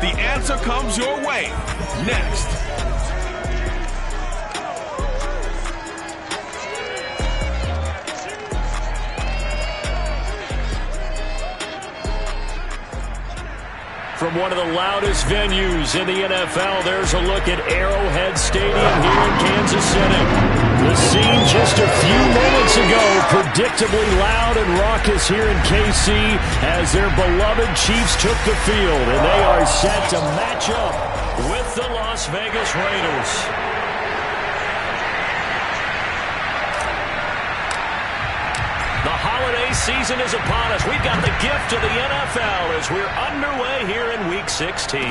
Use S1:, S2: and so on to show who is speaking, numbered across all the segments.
S1: The answer comes your way next.
S2: From one of the loudest venues in the NFL, there's a look at Arrowhead Stadium here in Kansas City. The scene just a few moments ago, predictably loud and raucous here in KC as their beloved Chiefs took the field, and they are set to match up with the Las Vegas Raiders. The holiday season is upon us. We've got the gift of the NFL as we're underway here in Week 16.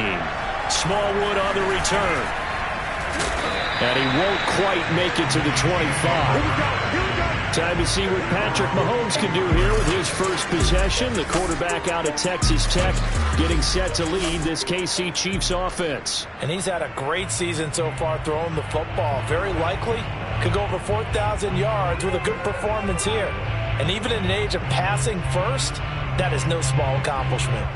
S2: Smallwood on the return. And he won't quite make it to the 25. Time to see what Patrick Mahomes can do here with his first possession. The quarterback out of Texas Tech getting set to lead this KC Chiefs offense.
S3: And he's had a great season so far throwing the football. Very likely could go over 4,000 yards with a good performance here. And even in an age of passing first, that is no small accomplishment.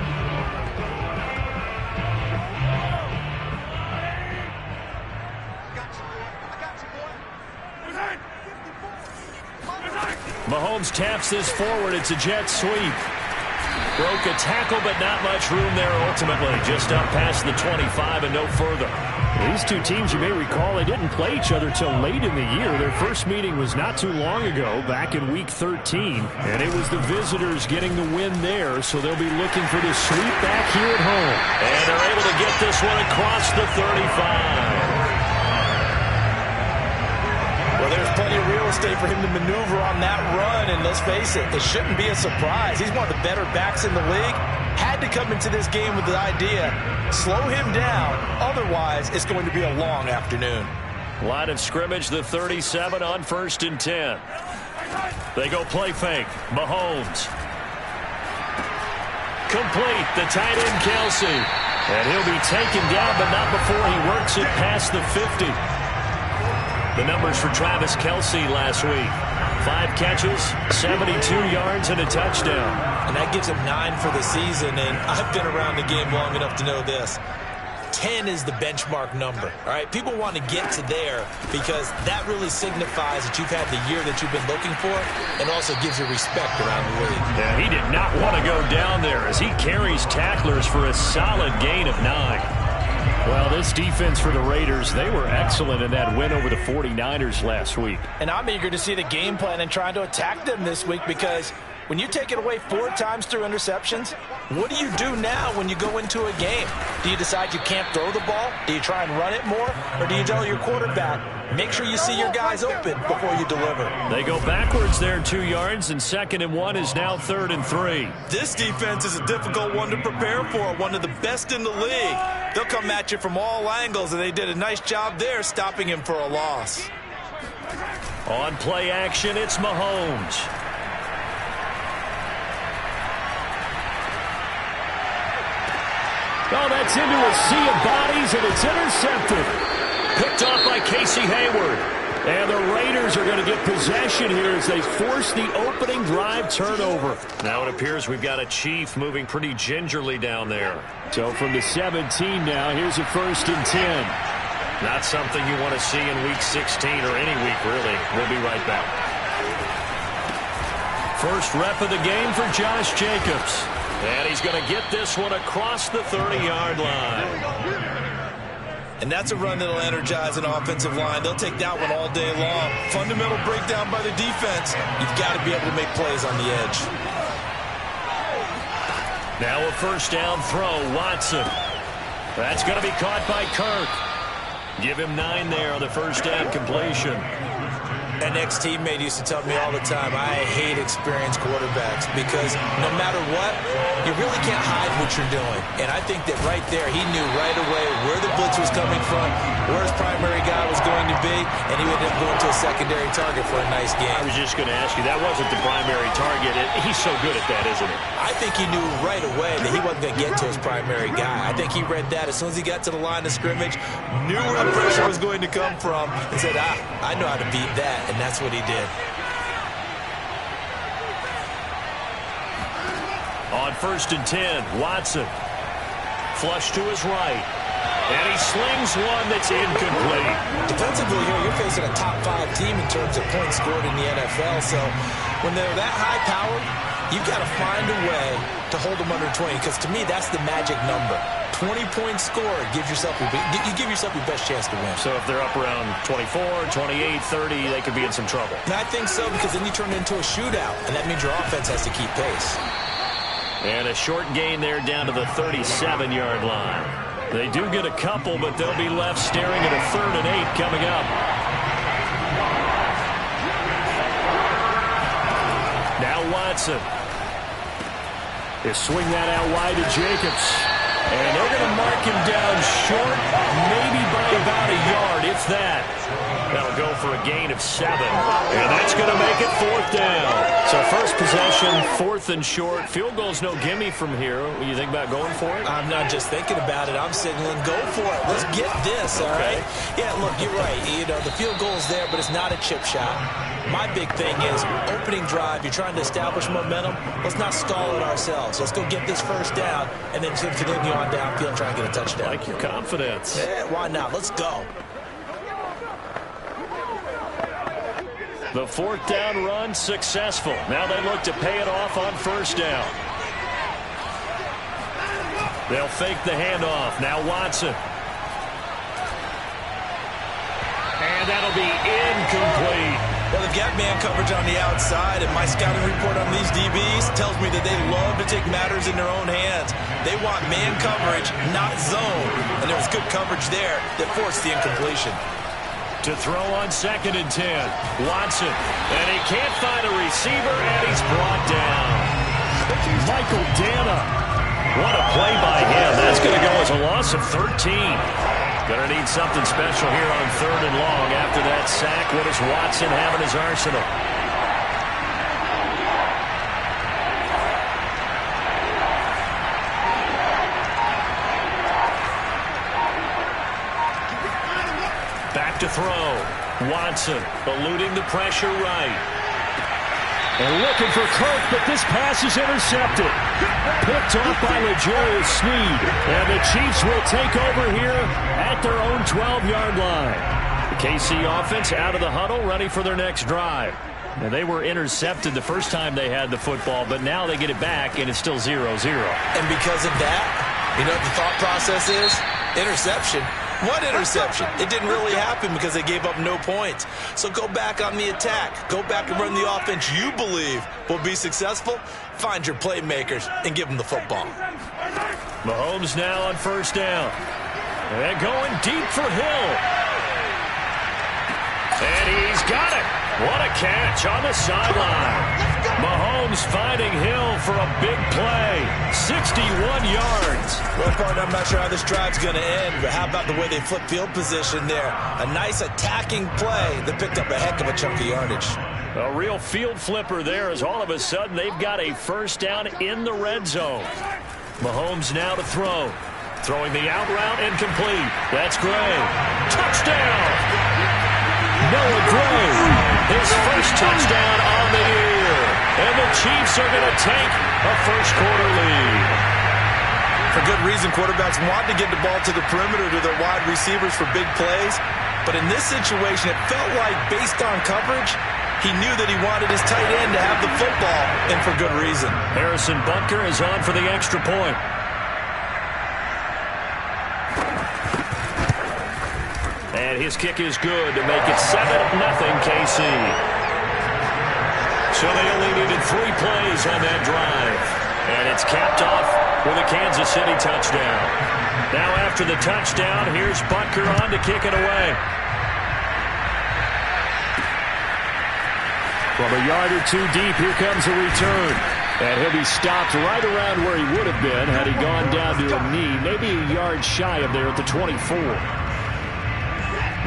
S2: Mahomes taps this forward. It's a jet sweep. Broke a tackle, but not much room there ultimately. Just up past the 25 and no further. These two teams, you may recall, they didn't play each other till late in the year. Their first meeting was not too long ago, back in Week 13. And it was the visitors getting the win there, so they'll be looking for the sweep back here at home. And they're able to get this one across the 35.
S3: Well, there's plenty of real estate for him to maneuver on that run, and let's face it, it shouldn't be a surprise. He's one of the better backs in the league. Had to come into this game with the idea, slow him down, otherwise it's going to be a long afternoon.
S2: Line of scrimmage, the 37 on 1st and 10. They go play fake. Mahomes. Complete, the tight end Kelce. And he'll be taken down, but not before he works it past the 50. The numbers for Travis Kelce last week. 5 catches, 72 yards, and a touchdown.
S3: And that gives him 9 for the season, and I've been around the game long enough to know this. 10 is the benchmark number. All right, people want to get to there because that really signifies that you've had the year that you've been looking for and also gives you respect around the league.
S2: Yeah, he did not want to go down there as he carries tacklers for a solid gain of 9. Well, this defense for the Raiders, they were excellent in that win over the 49ers last week.
S3: And I'm eager to see the game plan and trying to attack them this week because when you take it away 4 times through interceptions, what do you do now when you go into a game? Do you decide you can't throw the ball? Do you try and run it more? Or do you tell your quarterback, make sure you see your guys open before you deliver?
S2: They go backwards there 2 yards, and 2nd and 1 is now 3rd and 3.
S3: This defense is a difficult one to prepare for, one of the best in the league. They'll come at you from all angles, and they did a nice job there stopping him for a loss.
S2: On play action, it's Mahomes. Oh, that's into a sea of bodies, and it's intercepted. Picked off by Casey Hayward. And the Raiders are going to get possession here as they force the opening drive turnover. Now it appears we've got a Chief moving pretty gingerly down there. So from the 17 now, here's a 1st and 10. Not something you want to see in Week 16 or any week, really. We'll be right back. First rep of the game for Josh Jacobs. And he's going to get this one across the 30-yard line.
S3: And that's a run that'll energize an offensive line. They'll take that one all day long. Fundamental breakdown by the defense. You've got to be able to make plays on the edge.
S2: Now a 1st down throw, Watson. That's going to be caught by Kirk. Give him 9 there on the 1st down completion.
S3: An ex-teammate used to tell me all the time, I hate experienced quarterbacks because no matter what, you really can't hide what you're doing. And I think that right there, he knew right away where the blitz was coming from, where his primary guy was going to be, and he would end up going to a secondary target for a nice game.
S2: I was just going to ask you, that wasn't the primary target. He's so good at that, isn't he?
S3: I think he knew right away that he wasn't going to get to his primary guy. I think he read that as soon as he got to the line of scrimmage, knew where the pressure was going to come from, and said, I know how to beat that. And that's what he did.
S2: On 1st and 10, Watson flush to his right. And he slings one that's incomplete.
S3: Defensively here, you're facing a top 5 team in terms of points scored in the NFL. So when they're that high-powered, you've got to find a way to hold them under 20. Because to me, that's the magic number. 20-point score gives yourself you give yourself your best chance to win.
S2: So if they're up around 24, 28, 30, they could be in some trouble.
S3: And I think so, because then you turn it into a shootout, and that means your offense has to keep pace.
S2: And a short gain there down to the 37-yard line. They do get a couple, but they'll be left staring at a 3rd and 8 coming up. Now Watson. They swing that out wide to Jacobs. And they're going to mark him down short, maybe by about a yard, if that. That'll go for a gain of 7. And that's going to make it 4th down. So first possession, 4th and short. Field goal's no gimme from here. What do you think about going for it?
S3: I'm not just thinking about it. I'm signaling, go for it. Let's get this, all right? Yeah, look, you're right. You know, the field goal's there, but it's not a chip shot. My big thing is opening drive. You're trying to establish momentum. Let's not stall it ourselves. Let's go get this first down and then continue on downfield and try and get a touchdown.
S2: Like your confidence.
S3: Yeah, why not? Let's go.
S2: The 4th down run successful. Now they look to pay it off on 1st down. They'll fake the handoff. Now Watson. And that'll be incomplete.
S3: Well, they've got man coverage on the outside, and my scouting report on these DBs tells me that they love to take matters in their own hands. They want man coverage, not zone. And there was good coverage there that forced the incompletion.
S2: To throw on 2nd and 10. Watson. And he can't find a receiver, and he's brought down. Michael Dana. What a play by him. That's going to go as a loss of 13. Going to need something special here on 3rd and long. After that sack, what does Watson have in his arsenal? Back to throw. Watson eluding the pressure right. And looking for Kirk, but this pass is intercepted. Picked off by L'Jarius Sneed. And the Chiefs will take over here at their own 12-yard line. The KC offense out of the huddle, ready for their next drive. Now, they were intercepted the first time they had the football, but now they get it back, and it's still 0-0.
S3: And because of that, you know what the thought process is? Interception. What interception? It didn't really happen because they gave up no points. So go back on the attack. Go back and run the offense you believe will be successful. Find your playmakers and give them the football.
S2: Mahomes now on 1st down. And going deep for Hill. And he's got it. What a catch on the sideline. Mahomes finding Hill for a big play. 61 yards.
S3: Well, partner, I'm not sure how this drive's going to end, but how about the way they flip field position there? A nice attacking play that picked up a heck of a chunk of yardage.
S2: A real field flipper there as all of a sudden they've got a 1st down in the red zone. Mahomes now to throw. Throwing the out route incomplete. That's Gray. Touchdown! Noah Gray, his first touchdown on the year. And the Chiefs are going to take a first-quarter lead.
S3: For good reason, quarterbacks want to get the ball to the perimeter to their wide receivers for big plays. But in this situation, it felt like, based on coverage, he knew that he wanted his tight end to have the football, and for good reason.
S2: Harrison Butker is on for the extra point. And his kick is good to make it 7-0 KC. So they only needed 3 plays on that drive. And it's capped off with a Kansas City touchdown. Now after the touchdown, here's Butker on to kick it away. From a yard or 2 deep, here comes a return. And he'll be stopped right around where he would have been had he gone down to a knee, maybe a yard shy of there at the 24.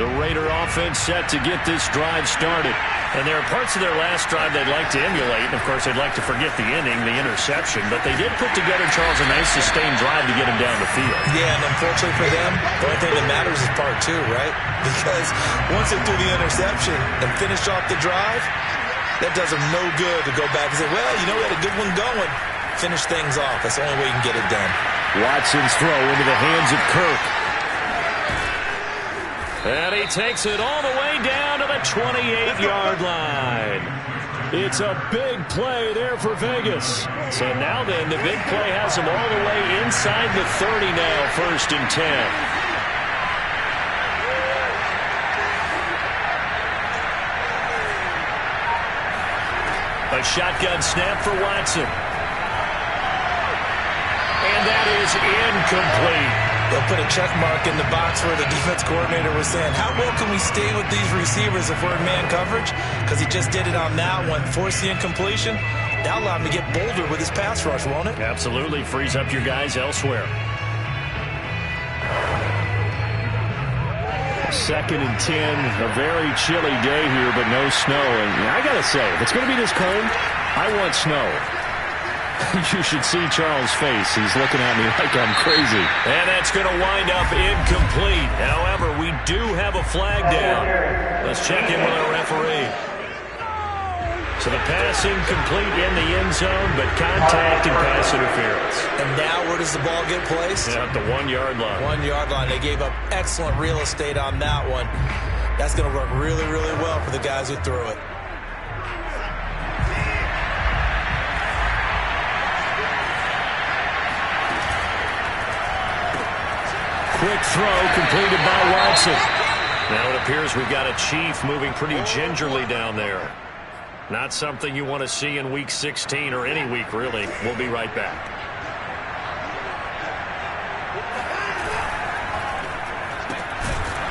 S2: The Raider offense set to get this drive started. And there are parts of their last drive they'd like to emulate. And, of course, they'd like to forget the inning, the interception. But they did put together, Charles, a nice sustained drive to get him down the field.
S3: Yeah, and unfortunately for them, the only thing that matters is part 2, right? Because once they threw the interception and finished off the drive, that does them no good to go back and say, well, you know, we had a good one going. Finish things off. That's the only way you can get it done.
S2: Watson's throw into the hands of Kirk. And he takes it all the way down to the 28-yard line. It's a big play there for Vegas. So now then, the big play has him all the way inside the 30 now, 1st and 10. A shotgun snap for Watson. And that is incomplete.
S3: They'll put a check mark in the box where the defense coordinator was saying, how well can we stay with these receivers if we're in man coverage? Because he just did it on that one, forced the incompletion. That'll allow him to get bolder with his pass rush, won't it?
S2: Absolutely. Frees up your guys elsewhere. 2nd and 10. A very chilly day here, but no snow. And I got to say, if it's going to be this cold, I want snow. You should see Charles' face. He's looking at me like I'm crazy. And that's going to wind up incomplete. However, we do have a flag down. Let's check in with our referee. So the pass incomplete in the end zone, but contact and pass interference.
S3: And now where does the ball get placed?
S2: At the 1-yard line.
S3: 1-yard line. They gave up excellent real estate on that one. That's going to work really, really well for the guys who threw it.
S2: Quick throw completed by Watson. Now it appears we've got a Chief moving pretty gingerly down there. Not something you want to see in Week 16 or any week, really. We'll be right back.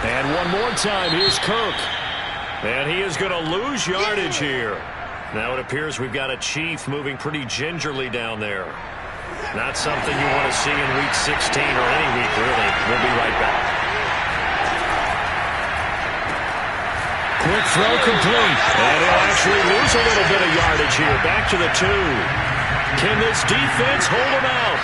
S2: And one more time, here's Kirk. And he is going to lose yardage here. Now it appears we've got a Chief moving pretty gingerly down there. Not something you want to see in Week 16 or any week, really. We'll be right back. Quick throw complete. And he'll actually lose a little bit of yardage here. Back to the 2. Can this defense hold him out?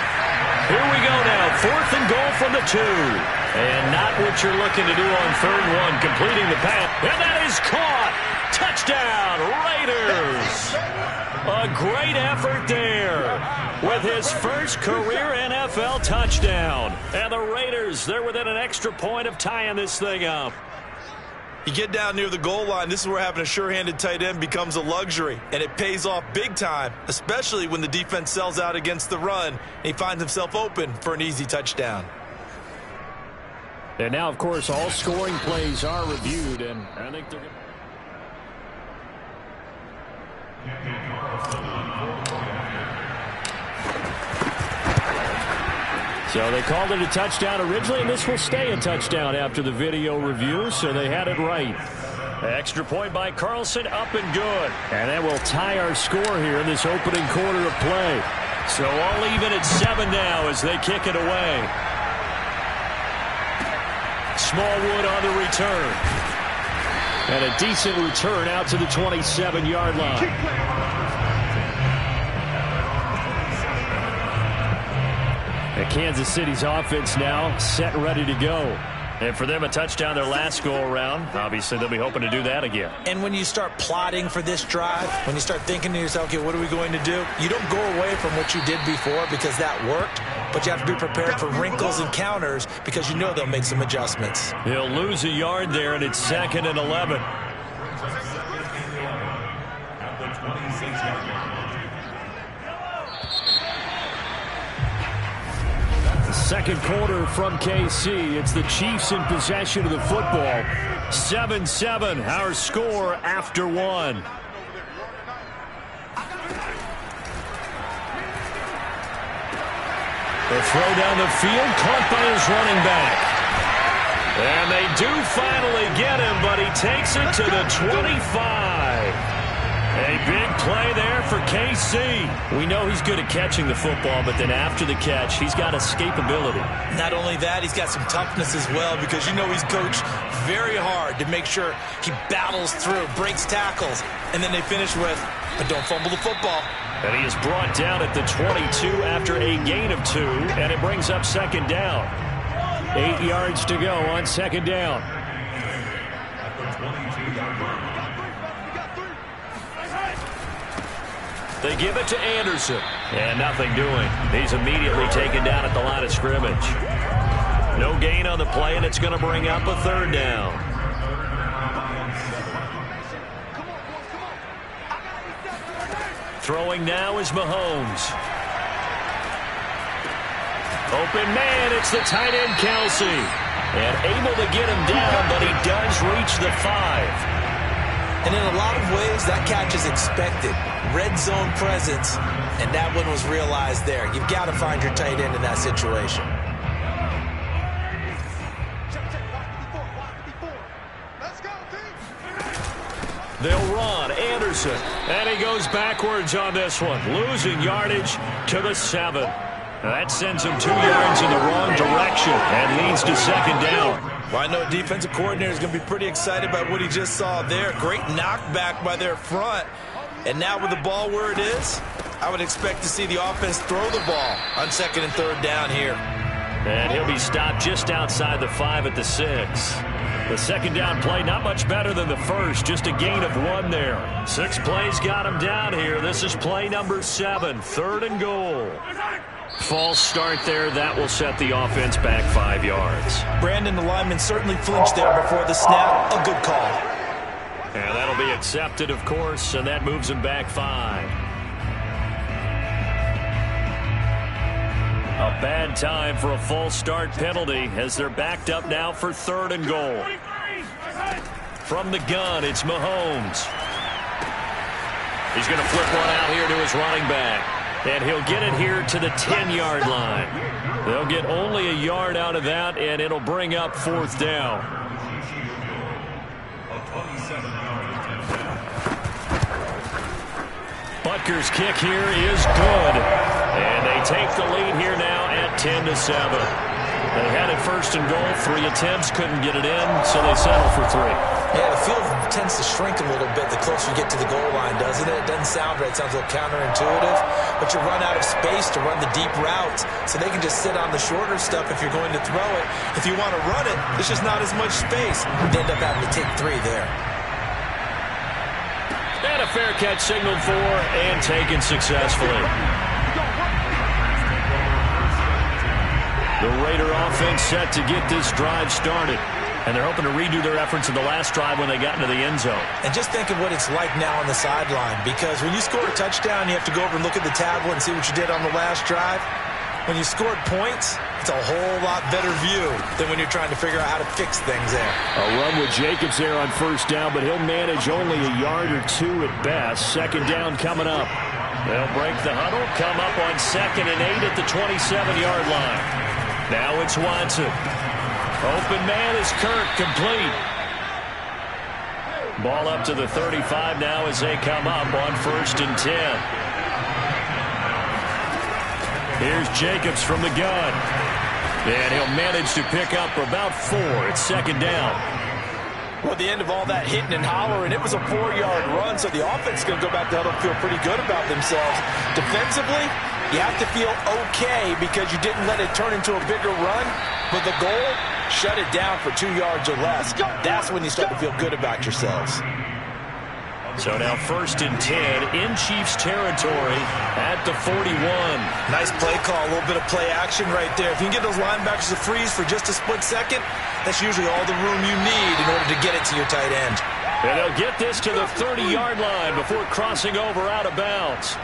S2: Here we go now. 4th and goal from the 2. And not what you're looking to do on 3rd and 1. Completing the pass. And that is caught. Touchdown, Raiders. A great effort there with his first career NFL touchdown. And the Raiders, they're within an extra point of tying this thing up.
S3: You get down near the goal line, this is where having a sure-handed tight end becomes a luxury. And it pays off big time, especially when the defense sells out against the run. And he finds himself open for an easy touchdown.
S2: And now, of course, all scoring plays are reviewed. And I think they're going to... So they called it a touchdown originally, and this will stay a touchdown after the video review, so they had it right. Extra point by Carlson, up and good. And that will tie our score here in this opening quarter of play. So all even at 7 now as they kick it away. Smallwood on the return. And a decent return out to the 27-yard line. And Kansas City's offense now set and ready to go. And for them, a touchdown their last go-around. Obviously, they'll be hoping to do that again.
S3: And when you start plotting for this drive, when you start thinking to yourself, okay, what are we going to do? You don't go away from what you did before because that worked, but you have to be prepared for wrinkles and counters because you know they'll make some adjustments.
S2: He'll lose a yard there, and it's 2nd and 11. Second quarter from KC. It's the Chiefs in possession of the football. 7-7, our score after 1. The throw down the field, caught by his running back. And they do finally get him, but he takes it to the 25. A big play there for KC. We know he's good at catching the football, but then after the catch, he's got escapability.
S3: Not only that, he's got some toughness as well because you know he's coached very hard to make sure he battles through, breaks tackles, and then they finish with, but don't fumble the football.
S2: And he is brought down at the 22 after a gain of 2, and it brings up 2nd down. 8 yards to go on 2nd down. They give it to Anderson. And nothing doing. He's immediately taken down at the line of scrimmage. No gain on the play, and it's going to bring up a third down. Throwing now is Mahomes. Open man, it's the tight end Kelsey. And able to get him down, but he does reach the 5.
S3: And in a lot of ways, that catch is expected. Red zone presence, and that one was realized there. You've got to find your tight end in that situation.
S2: They'll run. Anderson. And he goes backwards on this one. Losing yardage to the 7. That sends him 2 yards in the wrong direction and leads to second down.
S3: Well, I know defensive coordinator is going to be pretty excited about what he just saw there. Great knockback by their front. And now with the ball where it is, I would expect to see the offense throw the ball on second and third down here.
S2: And he'll be stopped just outside the 5 at the 6. The second down play, not much better than the first, just a gain of 1 there. 6 plays got him down here. This is play number 7, third and goal. False start there. That will set the offense back 5 yards.
S3: Brandon, the lineman, certainly flinched there before the snap. A good call.
S2: And that'll be accepted, of course, and that moves him back 5. A bad time for a false start penalty as they're backed up now for third and goal. From the gun, it's Mahomes. He's going to flip one out here to his running back. And he'll get it here to the 10-yard line. They'll get only a yard out of that, and it'll bring up fourth down. Butker's kick here is good. And they take the lead here now at 10-7. They had it first and goal. 3 attempts, couldn't get it in, so they settle for 3.
S3: Yeah, the field tends to shrink a little bit the closer you get to the goal line, doesn't it? It doesn't sound right. It sounds a little counterintuitive. But you run out of space to run the deep routes, so they can just sit on the shorter stuff if you're going to throw it. If you want to run it, there's just not as much space. They end up having to take 3 there.
S2: And a fair catch signaled for and taken successfully. The Raider offense set to get this drive started. And they're hoping to redo their efforts in the last drive when they got into the end zone.
S3: And just think of what it's like now on the sideline. Because when you score a touchdown, you have to go over and look at the tablet and see what you did on the last drive. When you scored points, it's a whole lot better view than when you're trying to figure out how to fix things there.
S2: A run with Jacobs there on first down, but he'll manage only a yard or 2 at best. Second down coming up. They'll break the huddle, come up on 2nd and 8 at the 27-yard line. Now it's Watson. Open man is Kirk, complete. Ball up to the 35 now as they come up on 1st and 10. Here's Jacobs from the gun. And he'll manage to pick up about 4. It's second down.
S3: Well, at the end of all that hitting and hollering, it was a 4-yard run, so the offense is going to go back to huddle and feel pretty good about themselves. Defensively, you have to feel okay because you didn't let it turn into a bigger run, but the goal, shut it down for 2 yards or less. That's when you start to feel good about yourselves.
S2: So now 1st and 10 in Chiefs territory at the 41.
S3: Nice play call, a little bit of play action right there. If you can get those linebackers to freeze for just a split second, that's usually all the room you need in order to get it to your tight end.
S2: And they'll get this to the 30-yard line before crossing over out of bounds.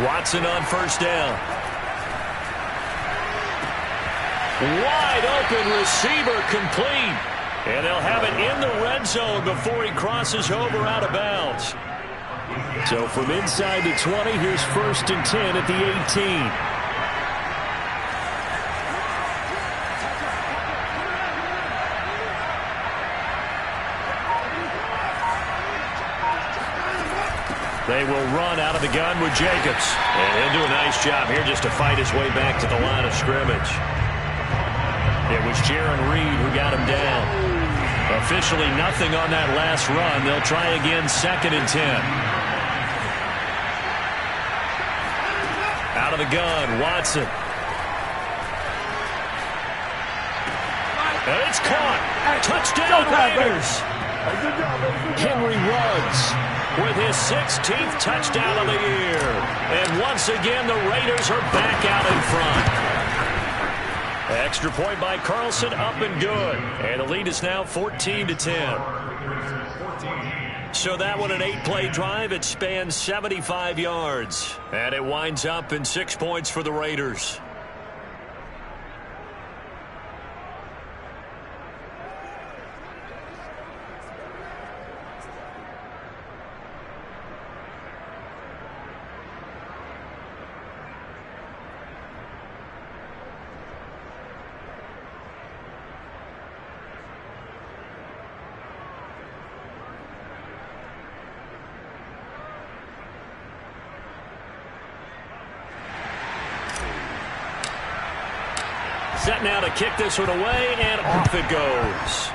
S2: Watson on first down. Wide open receiver, complete. And they'll have it in the red zone before he crosses over out of bounds. So from inside the 20, here's 1st and 10 at the 18. They will run out of the gun with Jacobs. And he'll do a nice job here just to fight his way back to the line of scrimmage. It was Jaron Reed who got him down. Officially nothing on that last run. They'll try again 2nd and 10. Out of the gun, Watson. And it's caught. Touchdown, Raiders. Henry Ruggs with his 16th touchdown of the year. And once again, the Raiders are back out in front. Extra point by Carlson, up and good. And the lead is now 14-10. So that one, an 8-play drive. It spans 75 yards. And it winds up in 6 points for the Raiders. Set now to kick this one away, and off it goes.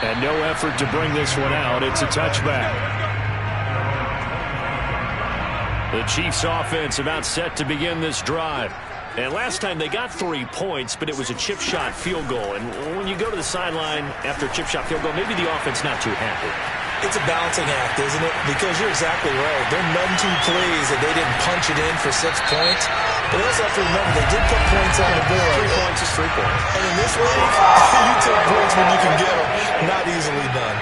S2: And no effort to bring this one out. It's a touchback. The Chiefs offense about set to begin this drive. And last time they got 3 points, but it was a chip shot field goal. And when you go to the sideline after a chip shot field goal, maybe the offense not too happy.
S3: It's a balancing act, isn't it? Because you're exactly right. They're none too pleased that they didn't punch it in for 6 points. But they also have to remember they did put points on the board.
S2: 3 points is 3 points.
S3: And in this league, you take points when you can get them. Not easily done.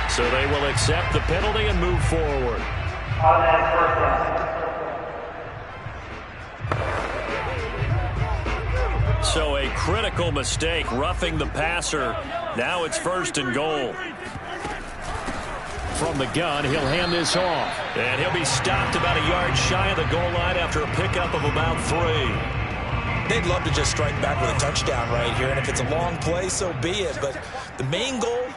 S2: So they will accept the penalty and move forward. So a critical mistake, roughing the passer. Now it's 1st and goal. From the gun, he'll hand this off. And he'll be stopped about a yard shy of the goal line after a pickup of about 3.
S3: They'd love to just strike back with a touchdown right here. And if it's a long play, so be it. But the main goal,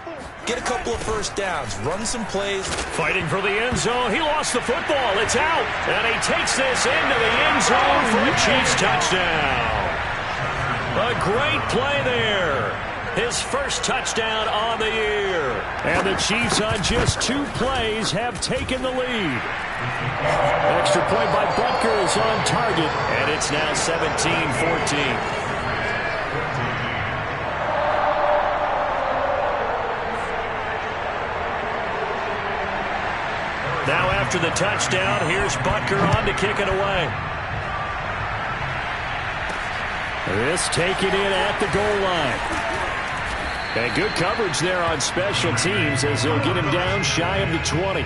S3: get a couple of first downs, run some plays.
S2: Fighting for the end zone. He lost the football. It's out. And he takes this into the end zone for a Chiefs touchdown. A great play there. His first touchdown on the year. And the Chiefs on just 2 plays have taken the lead. Extra point by Butker is on target. And it's now 17-14. Now after the touchdown, here's Butker on to kick it away. This taken in at the goal line. And good coverage there on special teams as they'll get him down shy of the 20.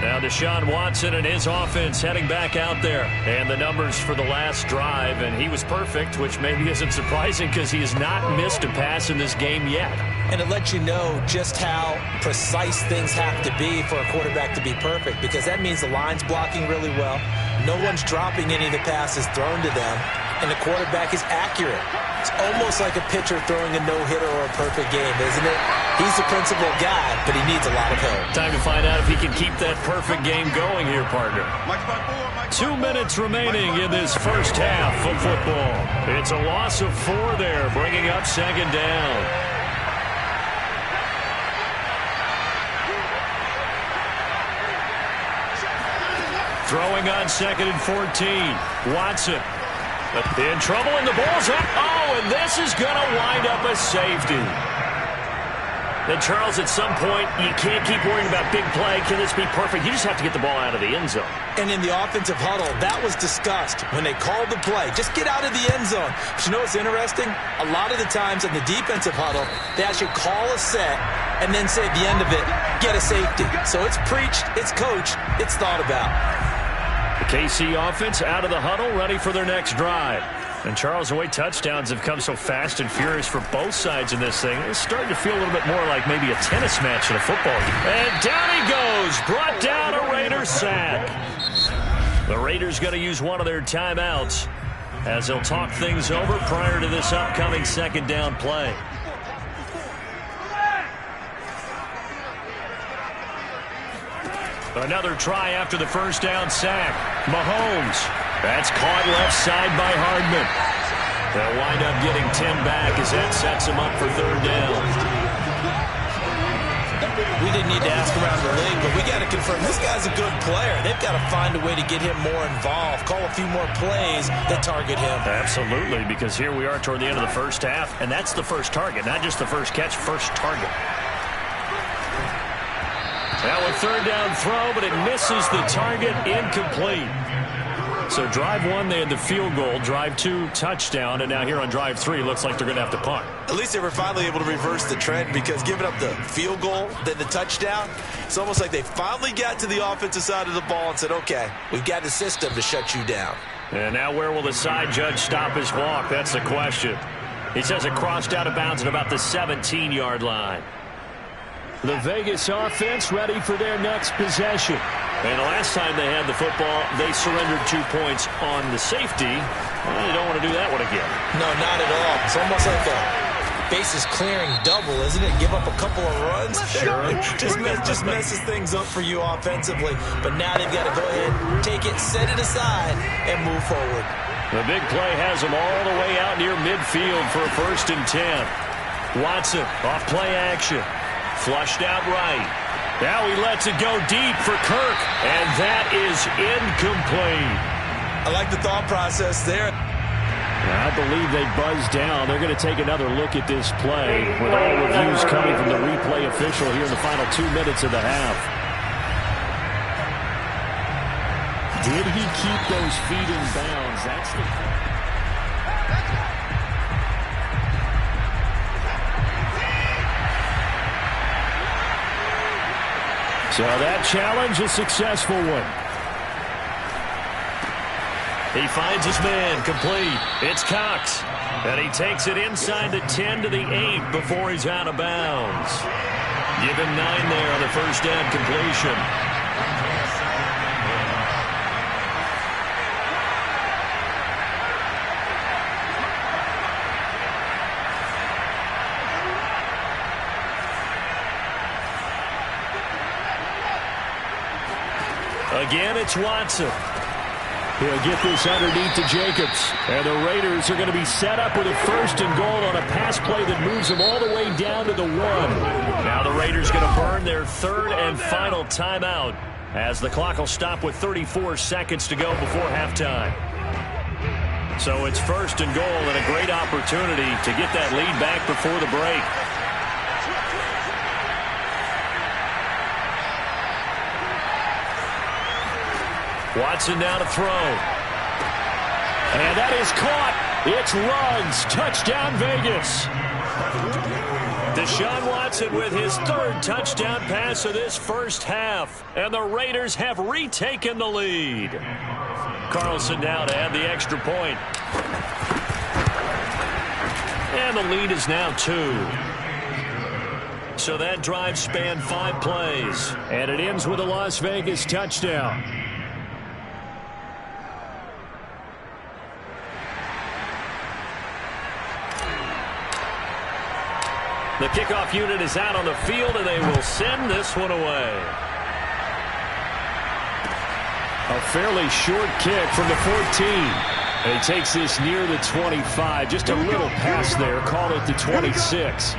S2: Now Deshaun Watson and his offense heading back out there. And the numbers for the last drive, and he was perfect, which maybe isn't surprising because he has not missed a pass in this game yet.
S3: And it lets you know just how precise things have to be for a quarterback to be perfect, because that means the line's blocking really well. No one's dropping any of the passes thrown to them, and the quarterback is accurate. It's almost like a pitcher throwing a no-hitter or a perfect game, isn't it? He's the principal guy, but he needs a lot of help.
S2: Time to find out if he can keep that perfect game going here, partner. 2 minutes remaining in this first half of football. It's a loss of 4 there, bringing up 2nd down. Throwing on 2nd and 14. Watson in trouble, and the ball's up. Oh, and this is going to wind up a safety. Then, Charles, at some point, you can't keep worrying about big play. Can this be perfect? You just have to get the ball out of the end zone.
S3: And in the offensive huddle, that was discussed when they called the play. Just get out of the end zone. But you know what's interesting? A lot of the times in the defensive huddle, they actually call a set and then say at the end of it, get a safety. So it's preached, it's coached, it's thought about.
S2: The KC offense out of the huddle, ready for their next drive. And Charles, the way touchdowns have come so fast and furious for both sides in this thing, it's starting to feel a little bit more like maybe a tennis match in a football game. And down he goes, brought down a Raiders sack. The Raiders going to use one of their timeouts as they'll talk things over prior to this upcoming 2nd down play. Another try after the first down sack. Mahomes. That's caught left side by Hardman. They'll wind up getting 10 back as that sets him up for 3rd down.
S3: we didn't need to ask around the league, but we got to confirm this guy's a good player. They've got to find a way to get him more involved, call a few more plays that target him.
S2: Absolutely, because here we are toward the end of the first half, and that's the first target, not just the first catch, first target. Now a third down throw, but it misses the target, incomplete. So drive one, they had the field goal. Drive two, touchdown. And now here on drive three, looks like they're going to have to punt.
S3: At least they were finally able to reverse the trend, because giving up the field goal, then the touchdown, it's almost like they finally got to the offensive side of the ball and said, okay, we've got the system to shut you down.
S2: And now where will the side judge stop his walk? That's the question. He says it crossed out of bounds at about the 17-yard line. The Vegas offense ready for their next possession. And the last time they had the football, they surrendered 2 points on the safety. Well, they don't want to do that one again.
S3: No, not at all. It's almost like a bases clearing double, isn't it? Give up a couple of runs.
S2: Sure.
S3: just messes things up for you offensively. But now they've got to go ahead, take it, set it aside, and move forward.
S2: The big play has them all the way out near midfield for a 1st and 10. Watson off play action. Flushed out right. Now he lets it go deep for Kirk, and that is incomplete.
S3: I like the thought process there.
S2: I believe they buzzed down. They're going to take another look at this play with all reviews coming from the replay official here in the final 2 minutes of the half. Did he keep those feet in bounds? That's the question. So that challenge, a successful one. He finds his man, complete. It's Cox. And he takes it inside the 10 to the 8 before he's out of bounds. Give him 9 there on the first down completion. Again, it's Watson. He'll get this underneath to Jacobs. And the Raiders are going to be set up with a 1st and goal on a pass play that moves them all the way down to the 1. Now the Raiders going to burn their 3rd and final timeout as the clock will stop with 34 seconds to go before halftime. So it's 1st and goal and a great opportunity to get that lead back before the break. Watson now to throw. And that is caught. It's Ruggs. Touchdown, Vegas. Deshaun Watson with his 3rd touchdown pass of this first half. And the Raiders have retaken the lead. Carlson now to add the extra point. And the lead is now 2. So that drive spanned 5 plays. And it ends with a Las Vegas touchdown. The kickoff unit is out on the field, and they will send this one away. A fairly short kick from the 14. And he takes this near the 25. Just a little pass there. Call it the 26.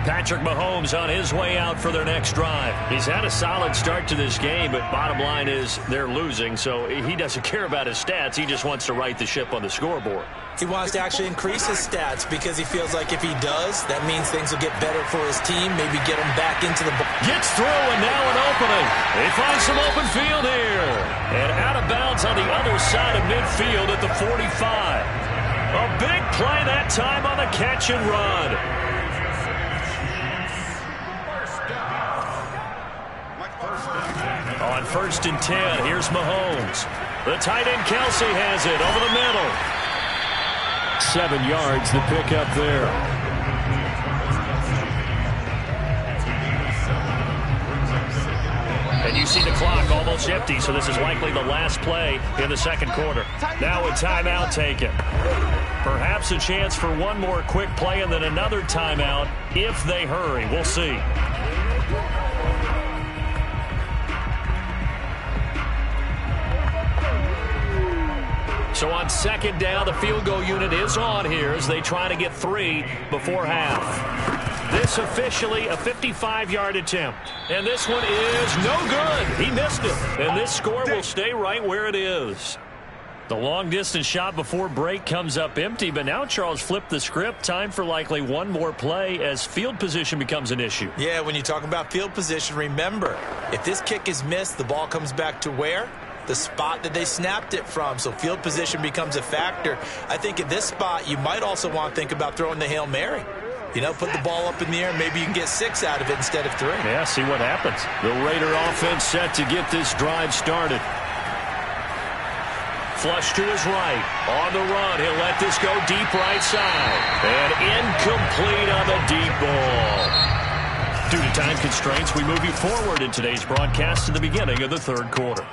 S2: Patrick Mahomes on his way out for their next drive. He's had a solid start to this game, but bottom line is they're losing, so he doesn't care about his stats. He just wants to right the ship on the scoreboard.
S3: He wants to actually increase his stats because he feels like if he does, that means things will get better for his team, maybe get him back into the ball.
S2: Gets through, and now an opening. They find some open field here. And out of bounds on the other side of midfield at the 45. A big play that time on the catch and run. On 1st and 10, here's Mahomes. The tight end Kelsey has it over the middle. 7 yards, the pickup there. And you see the clock almost empty, so this is likely the last play in the second quarter. Now a timeout taken. Perhaps a chance for one more quick play and then another timeout if they hurry. We'll see. So on 2nd down, the field goal unit is on here as they try to get 3 before half. This officially a 55-yard attempt. And this one is no good. He missed it. And this score will stay right where it is. The long-distance shot before break comes up empty, but now Charles flipped the script. Time for likely one more play as field position becomes an issue.
S3: Yeah, when you talk about field position, remember, if this kick is missed, the ball comes back to where? The spot that they snapped it from. So field position becomes a factor. I think at this spot, you might also want to think about throwing the Hail Mary. You know, put the ball up in the air. Maybe you can get 6 out of it instead of 3.
S2: Yeah, see what happens. The Raider offense set to get this drive started. Flush to his right. On the run. He'll let this go deep right side. And incomplete on the deep ball. Due to time constraints, we move you forward in today's broadcast to the beginning of the third quarter.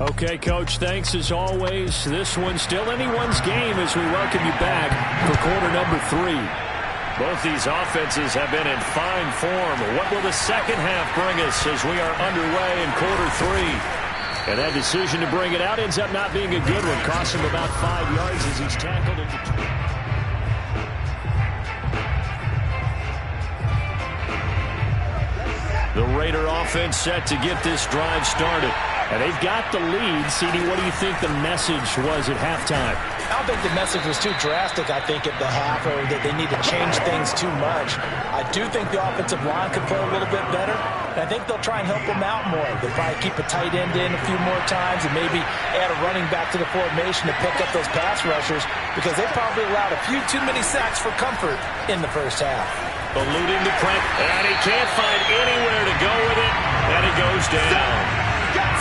S2: Okay, Coach, thanks as always. This one's still anyone's game as we welcome you back for quarter number 3. Both these offenses have been in fine form. What will the second half bring us as we are underway in quarter 3? And that decision to bring it out ends up not being a good one. Costs him about 5 yards as he's tackled into 2. The Raider offense set to get this drive started. And they've got the lead. CD, what do you think the message was at halftime?
S4: I don't think the message was too drastic, I think, at the half, or that they need to change things too much. I do think the offensive line could play a little bit better. And I think they'll try and help them out more. They'll probably keep a tight end in a few more times and maybe add a running back to the formation to pick up those pass rushers because they probably allowed a few too many sacks for comfort in the first half.
S2: Eluding the press, and he can't find anywhere to go with it, and he goes down.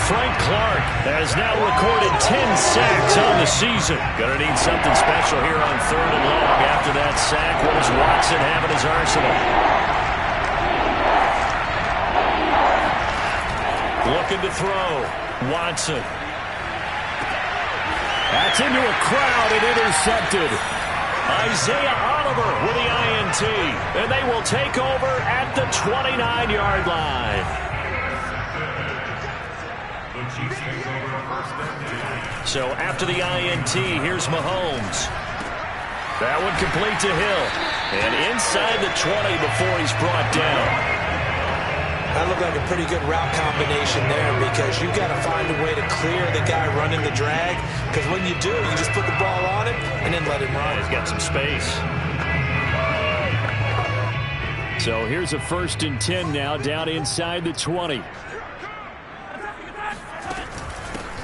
S2: Frank Clark has now recorded 10 sacks on the season. Gonna need something special here on 3rd and long. After that sack, what does Watson have in his arsenal? Looking to throw. Watson. That's into a crowd and intercepted. Isaiah Oliver with the INT. And they will take over at the 29-yard line. So after the INT, here's Mahomes. That one complete to Hill. And inside the 20 before he's brought down.
S3: That looked like a pretty good route combination there because you've got to find a way to clear the guy running the drag. Because when you do, you just put the ball on him and then let him run.
S2: He's got some space. So here's a 1st and 10 now down inside the 20.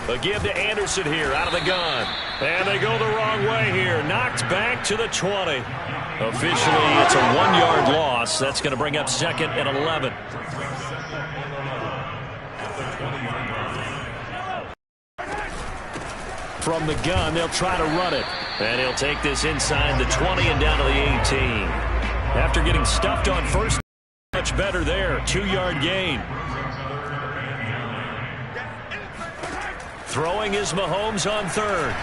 S2: A give to Anderson here out of the gun. And they go the wrong way here. Knocked back to the 20. Officially, it's a 1-yard loss. That's going to bring up 2nd and 11. From the gun, they'll try to run it. And he'll take this inside the 20 and down to the 18. After getting stuffed on first, much better there. 2-yard gain. Throwing is Mahomes on 3rd.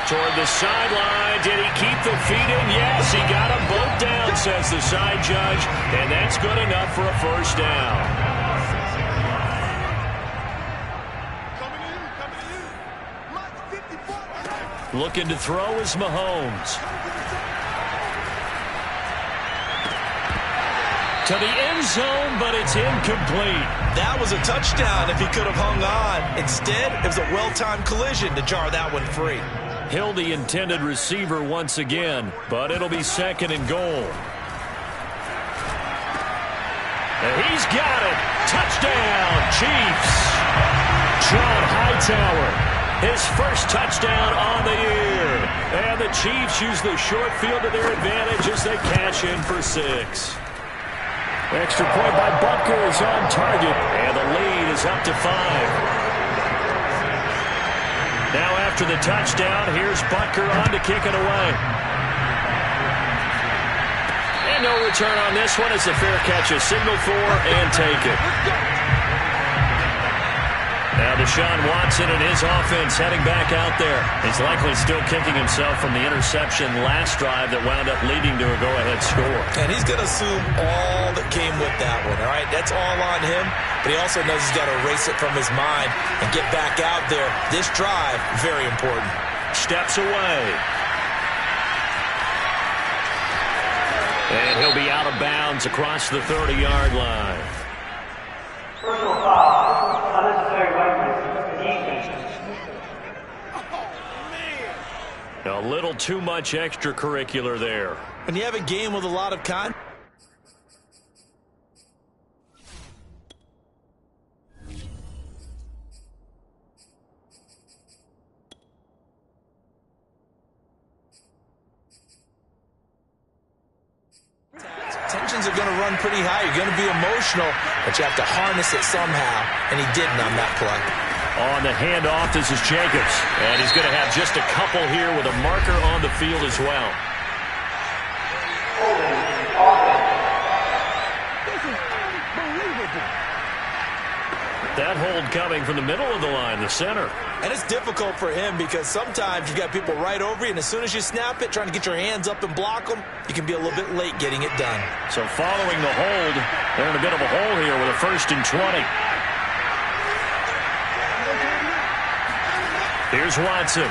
S2: Toward the sideline. Did he keep the feet in? Yes, he got them both down, says the side judge. And that's good enough for a 1st down. Looking to throw is Mahomes. To the end zone, but it's incomplete.
S3: That was a touchdown if he could have hung on. Instead, it was a well-timed collision to jar that one free.
S2: Hill, the intended receiver once again, but it'll be 2nd and goal. And he's got it. Touchdown, Chiefs. John Hightower, his first touchdown on the year. And the Chiefs use the short field to their advantage as they cash in for 6. Extra point by Butker is on target, and the lead is up to 5. Now after the touchdown, here's Butker on to kick it away. And no return on this one as the fair catch is signaled for and taken. Now Deshaun Watson and his offense heading back out there. He's likely still kicking himself from the interception last drive that wound up leading to a go-ahead score.
S3: And he's going to assume all that came with that one, all right? That's all on him, but he also knows he's got to erase it from his mind and get back out there. This drive, very important.
S2: Steps away. And he'll be out of bounds across the 30-yard line.
S5: Personal foul, unnecessary weapons,
S2: A little too much extracurricular there.
S3: When you have a game with a lot of contact, tensions are going to run pretty high. You're going to be emotional, but you have to harness it somehow, and he didn't on that play.
S2: On the handoff, this is Jacobs. And he's going to have just a couple here with a marker on the field as well. That hold coming from the middle of the line, the center.
S3: And it's difficult for him because sometimes you got people right over you, and as soon as you snap it, trying to get your hands up and block them, you can be a little bit late getting it done.
S2: So following the hold, they're in a bit of a hole here with a 1st and 20. Here's Watson.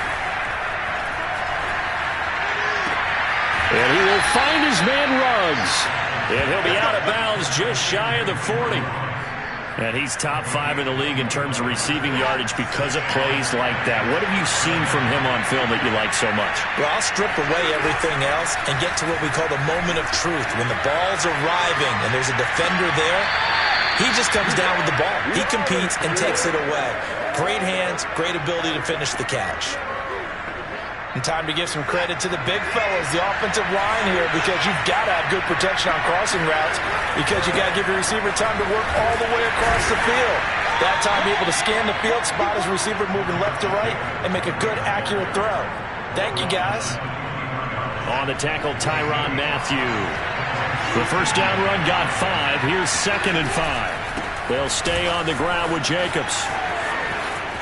S2: And he will find his man Ruggs. And he'll be out of bounds just shy of the 40. And he's top 5 in the league in terms of receiving yardage because of plays like that. What have you seen from him on film that you like so much?
S3: Well, I'll strip away everything else and get to what we call the moment of truth. When the ball's arriving and there's a defender there, he just comes down with the ball. He competes and takes it away. Great hands, great ability to finish the catch.
S4: And time to give some credit to the big fellas, the offensive line here, because you've got to have good protection on crossing routes because you got to give your receiver time to work all the way across the field. That time, be able to scan the field, spot his receiver moving left to right, and make a good, accurate throw. Thank you, guys.
S2: On the tackle, Tyrann Mathieu. The first down run got 5. Here's 2nd and 5. They'll stay on the ground with Jacobs.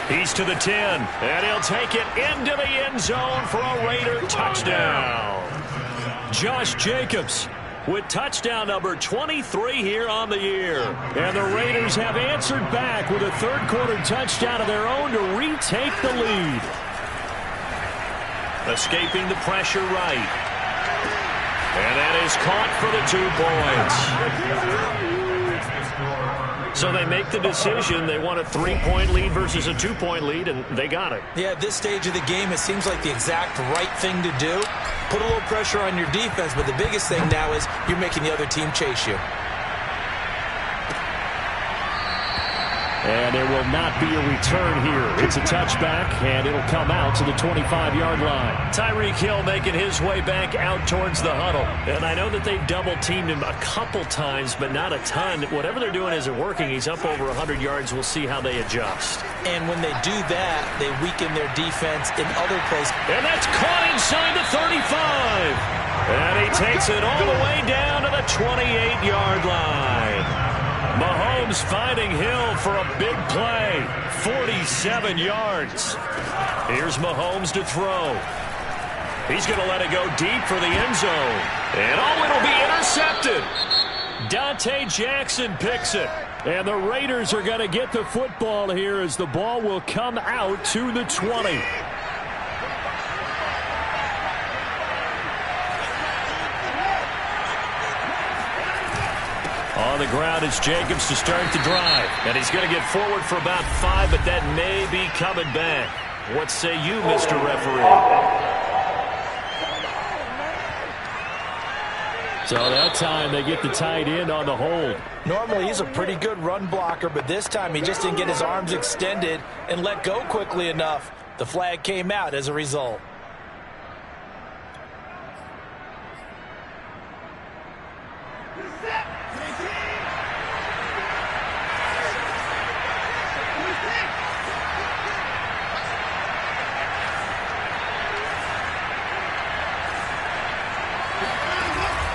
S2: He's to the 10, and he'll take it into the end zone for a Raider touchdown. Josh Jacobs with touchdown number 23 here on the year. And the Raiders have answered back with a third-quarter touchdown of their own to retake the lead. Escaping the pressure right. And that is caught for the 2 points. So they make the decision. They want a 3-point lead versus a 2-point lead, and they got it.
S3: Yeah, at this stage of the game, it seems like the exact right thing to do. Put a little pressure on your defense, but the biggest thing now is you're making the other team chase you.
S2: And there will not be a return here. It's a touchback, and it'll come out to the 25-yard line. Tyreek Hill making his way back out towards the huddle. And I know that they've double-teamed him a couple times, but not a ton. Whatever they're doing isn't working. He's up over 100 yards. We'll see how they adjust.
S3: And when they do that, they weaken their defense in other places.
S2: And that's caught inside the 35. And he takes it all the way down to the 28-yard line. Mahomes finding Hill for a big play. 47 yards. Here's Mahomes to throw. He's going to let it go deep for the end zone. And oh, it'll be intercepted. Dante Jackson picks it. And the Raiders are going to get the football here as the ball will come out to the 20. On the ground, it's Jacobs to start the drive. And he's going to get forward for about 5, but that may be coming back. What say you, Mr. Referee? So that time they get the tight end on the hold.
S4: Normally he's a pretty good run blocker, but this time he just didn't get his arms extended and let go quickly enough. The flag came out as a result.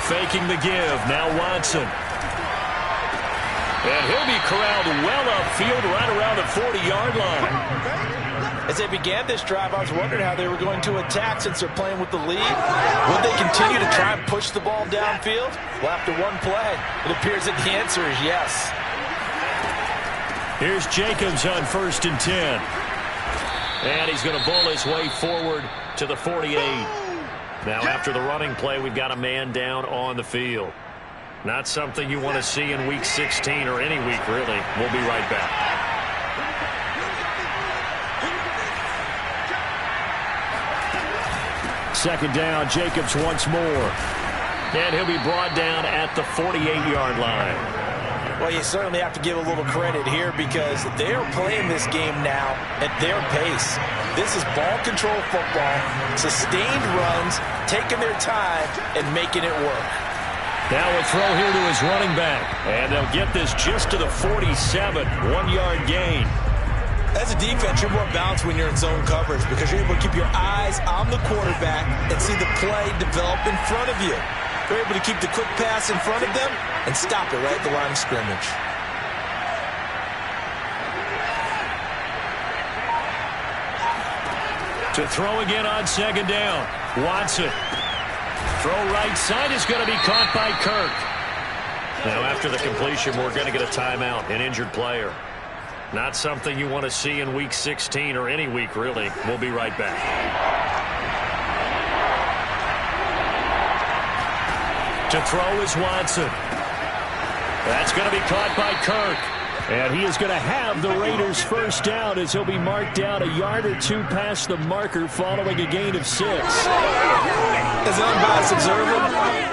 S2: Faking the give. Now Watson. And he'll be corralled well upfield right around the 40-yard line.
S4: As they began this drive, I was wondering how they were going to attack since they're playing with the lead. Would they continue to try and push the ball downfield? Well, after one play, it appears that the answer is yes.
S2: Here's Jacobs on 1st and 10. And he's going to bull his way forward to the 48. Now, after the running play, we've got a man down on the field. Not something you want to see in Week 16 or any week, really. We'll be right back. Second down, Jacobs once more. And he'll be brought down at the 48-yard line.
S4: Well, you certainly have to give a little credit here because they're playing this game now at their pace. This is ball control football, sustained runs, taking their time, and making it work.
S2: Now a throw here to his running back. And they'll get this just to the 47, 1-yard gain.
S3: As a defense, you're more balanced when you're in zone coverage because you're able to keep your eyes on the quarterback and see the play develop in front of you. You're able to keep the quick pass in front of them and stop it right at the line of scrimmage.
S2: To throw again on second down. Watson. Throw right side is going to be caught by Kirk. Now after the completion, we're going to get a timeout, an injured player. Not something you want to see in Week 16 or any week, really. We'll be right back. To throw is Watson. That's going to be caught by Kirk. And he is going to have the Raiders first down as he'll be marked down a yard or two past the marker following a gain of 6.
S3: As an unbiased observer,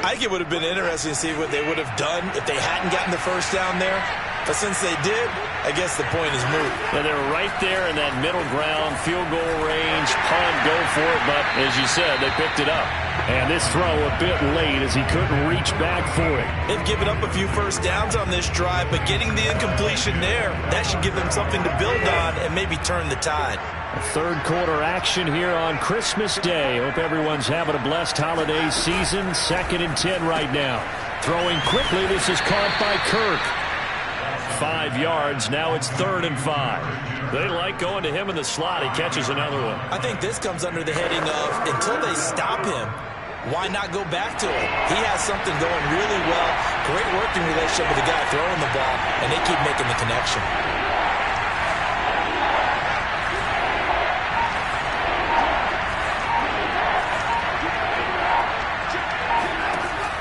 S3: I think it would have been interesting to see what they would have done if they hadn't gotten the first down there. But since they did, I guess the point is moot.
S2: And they're right there in that middle ground, field goal range, punt, go for it. But as you said, they picked it up. And this throw a bit late as he couldn't reach back for it.
S3: They've given up a few first downs on this drive, but getting the incompletion there, that should give them something to build on and maybe turn the tide.
S2: Third quarter action here on Christmas Day. Hope everyone's having a blessed holiday season. 2nd and 10 right now. Throwing quickly, this is caught by Kirk. 5 yards, now it's 3rd and 5. They like going to him in the slot. He catches another one.
S3: I think this comes under the heading of until they stop him, why not go back to him? He has something going really well. Great working relationship with the guy throwing the ball, and they keep making the connection.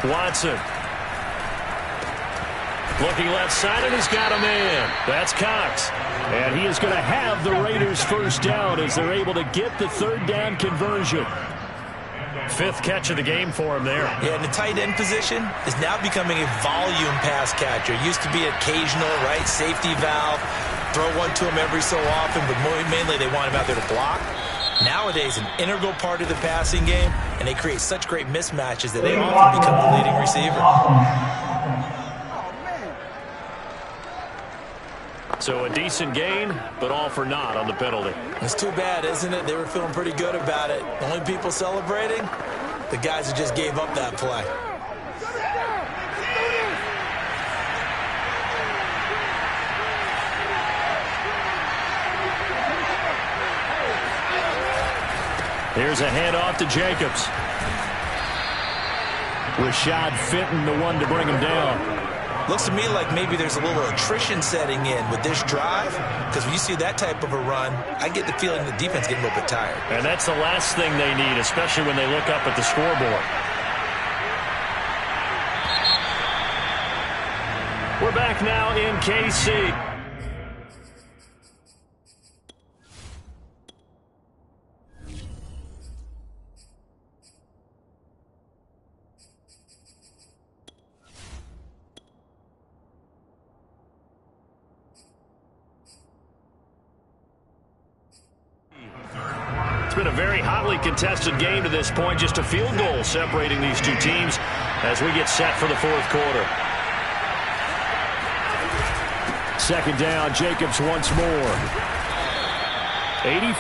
S2: Watson. Looking left side, and he's got a man. That's Cox. And he is going to have the Raiders first down as they're able to get the 3rd down conversion. 5th catch of the game for him there.
S3: Yeah, and the tight end position is now becoming a volume pass catcher. Used to be occasional, right, safety valve, throw one to him every so often, but mainly they want him out there to block. Nowadays, an integral part of the passing game, and they create such great mismatches that they often become the leading receiver.
S2: So a decent gain, but all for naught on the penalty.
S3: It's too bad, isn't it? They were feeling pretty good about it. The only people celebrating, the guys who just gave up that play.
S2: Here's a handoff to Jacobs. Rashad Fenton, the one to bring him down.
S3: Looks to me like maybe there's a little attrition setting in with this drive, because when you see that type of a run, I get the feeling the defense getting a little bit tired.
S2: And that's the last thing they need, especially when they look up at the scoreboard. We're back now in KC. It's been a very hotly contested game to this point. Just a field goal separating these two teams as we get set for the 4th quarter. 2nd down, Jacobs once more. 80.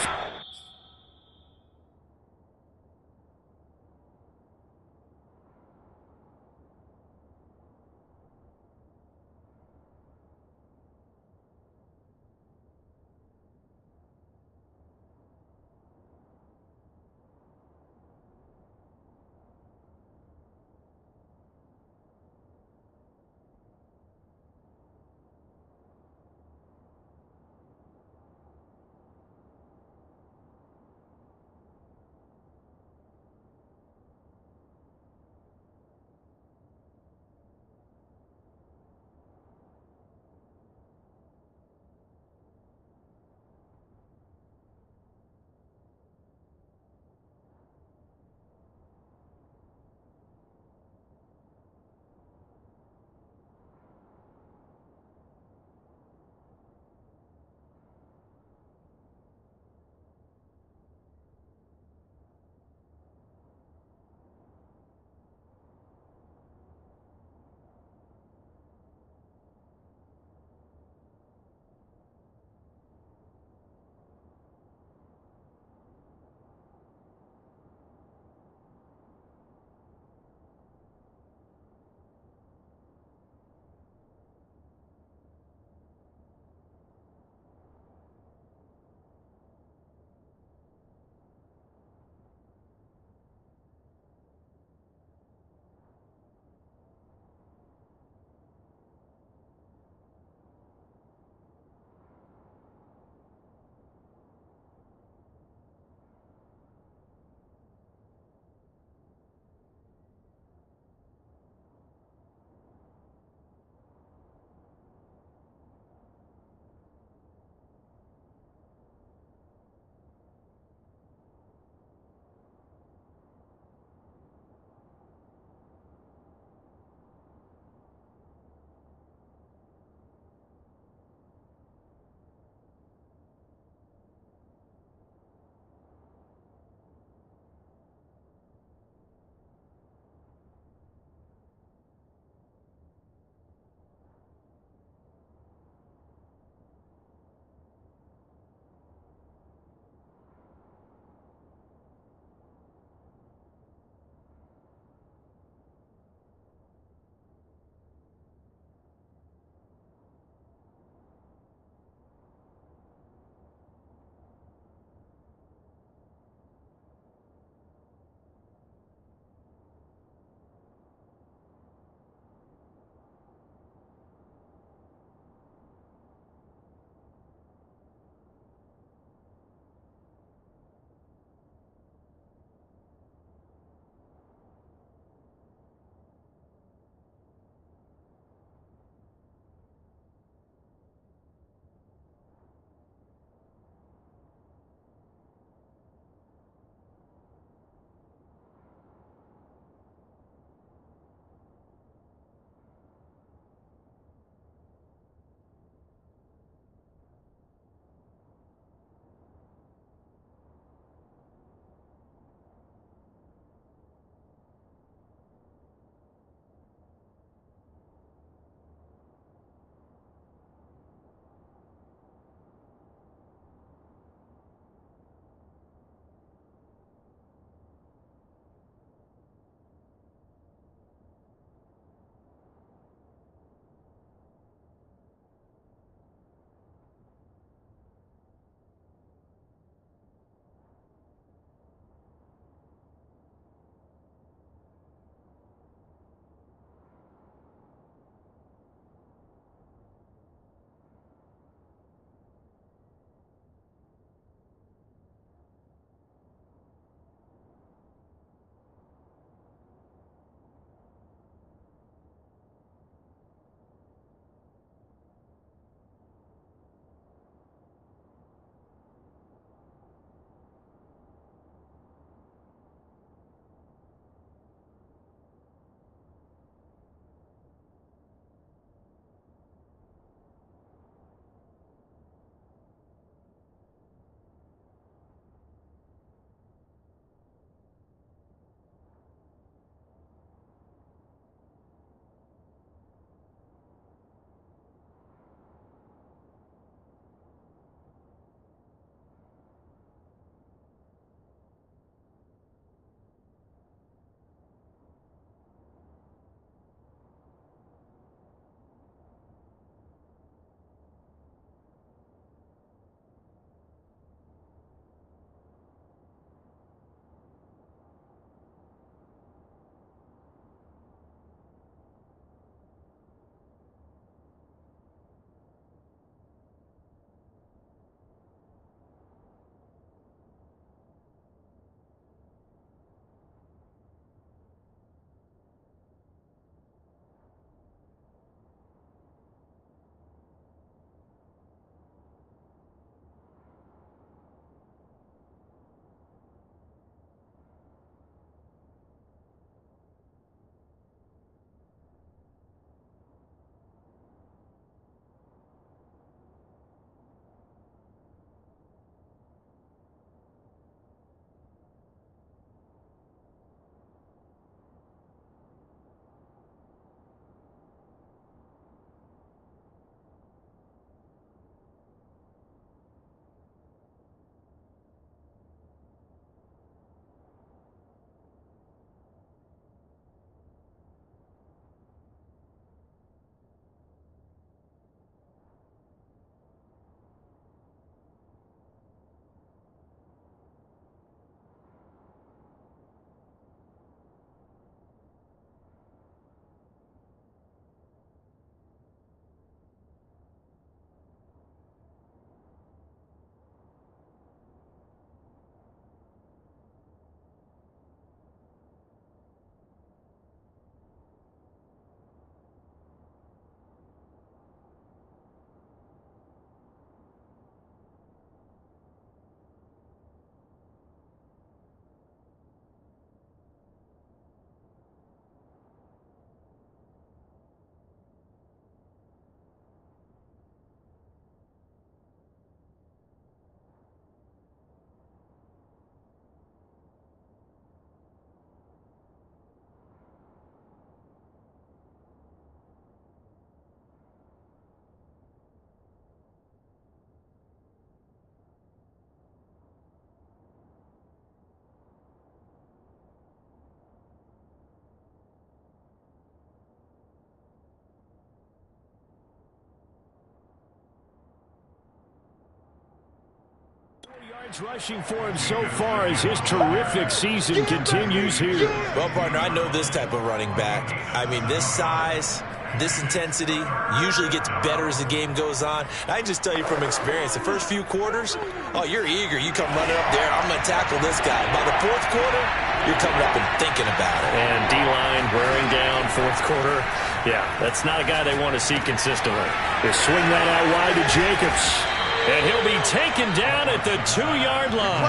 S2: Yards rushing for him so far as his terrific season continues here.
S3: Well, partner, I know this type of running back. I mean, this size, this intensity usually gets better as the game goes on. I can just tell you from experience, the first few quarters, oh, you're eager. You come running up there, I'm going to tackle this guy. By the fourth quarter, you're coming up and thinking about it.
S2: And D-line wearing down fourth quarter. Yeah, that's not a guy they want to see consistently. They swing that out wide to Jacobs. And he'll be taken down at the 2-yard line.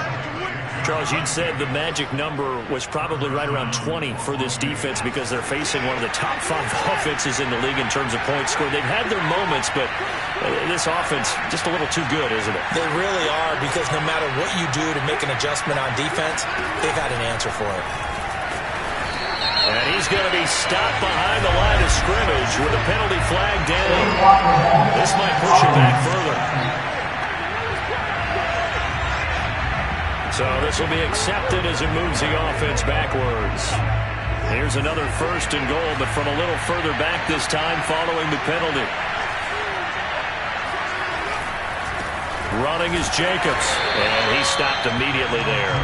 S2: Charles, you'd said the magic number was probably right around 20 for this defense because they're facing one of the top 5 offenses in the league in terms of points scored. They've had their moments, but this offense just a little too good, isn't it?
S3: They really are, because no matter what you do to make an adjustment on defense, they've got an answer for it.
S2: And he's going to be stopped behind the line of scrimmage with a penalty flag down. This might push him back further. So this will be accepted as it moves the offense backwards. Here's another 1st and goal, but from a little further back this time following the penalty. Running is Jacobs, and he stopped immediately there.